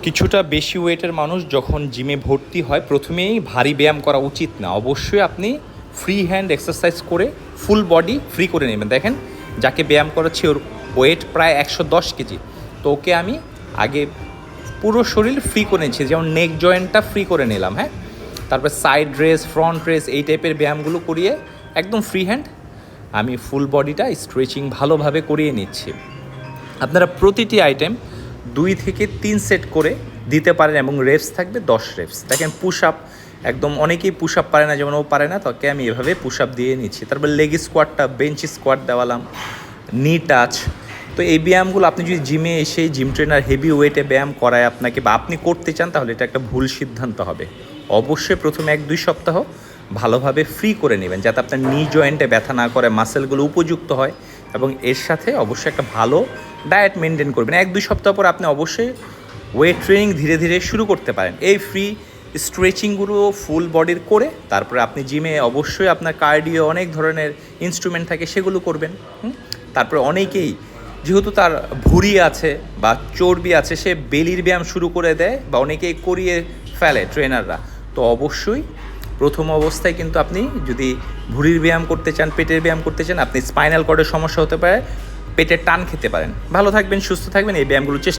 কিছুটা বেশি ওয়েটের মানুষ যখন জিমে ভর্তি হয় প্রথমেই ভারী ব্যায়াম করা উচিত না। অবশ্যই আপনি ফ্রি হ্যান্ড এক্সারসাইজ করে ফুল বডি ফ্রি করে নেবেন। দেখেন যাকে ব্যায়াম করাচ্ছি ওর ওয়েট প্রায় 110 কেজি, তো ওকে আমি আগে পুরো শরীর ফ্রি করে নিচ্ছি, যেমন নেক জয়েন্টটা ফ্রি করে নিলাম, হ্যাঁ। তারপর সাইড রেস, ফ্রন্ট রেস, এই টাইপের ব্যায়ামগুলো করিয়ে একদম ফ্রি হ্যান্ড আমি ফুল বডিটা স্ট্রেচিং ভালোভাবে করিয়ে নিচ্ছি। আপনারা প্রতিটি আইটেম 2 থেকে 3 সেট করে দিতে পারেন এবং রেপস থাকবে 10 রেপস। দেখেন পুশ আপ, একদম অনেকেই পুশ আপ পারে না, যেমন ও পারে না, তোকে আমি এভাবে পুশ আপ দিয়ে নিচ্ছি। তারপর লেগ স্কোয়াটটা, বেঞ্চ স্কোয়াট দেওয়ালাম, নি টাচ। তো এই ব্যায়ামগুলো আপনি যদি জিমে এসে জিম ট্রেনার হেভি ওয়েটে ব্যায়াম করায় আপনাকে বা আপনি করতে চান, তাহলে এটা একটা ভুল সিদ্ধান্ত হবে। অবশ্যই প্রথমে 1-2 সপ্তাহ ভালোভাবে ফ্রি করে নেবেন, যাতে আপনার নি জয়েন্টে ব্যথা না করে, মাসেলগুলো উপযুক্ত হয়। এবং এর সাথে অবশ্যই একটা ভালো ডায়েট মেনটেন করবেন। 1-2 সপ্তাহ পর আপনি অবশ্যই ওয়েট ট্রেনিং ধীরে ধীরে শুরু করতে পারেন। এই ফ্রি স্ট্রেচিংগুলো ফুল বডির করে তারপরে আপনি জিমে অবশ্যই আপনার কার্ডিও অনেক ধরনের ইনস্ট্রুমেন্ট থাকে, সেগুলো করবেন। তারপরে অনেকেই যেহেতু তার ভুঁড়ি আছে বা চর্বি আছে, সে বেলির ব্যায়াম শুরু করে দেয় বা অনেকেই করিয়ে ফেলে ট্রেনাররা। তো অবশ্যই প্রথম অবস্থায় কিন্তু আপনি যদি ভুঁড়ির ব্যায়াম করতে চান, পেটের ব্যায়াম করতে চান, আপনি স্পাইনাল কর্ডের সমস্যা হতে পারে, পেটের টান খেতে পারেন। ভালো থাকবেন, সুস্থ থাকবেন, এই ব্যায়ামগুলো চেষ্টা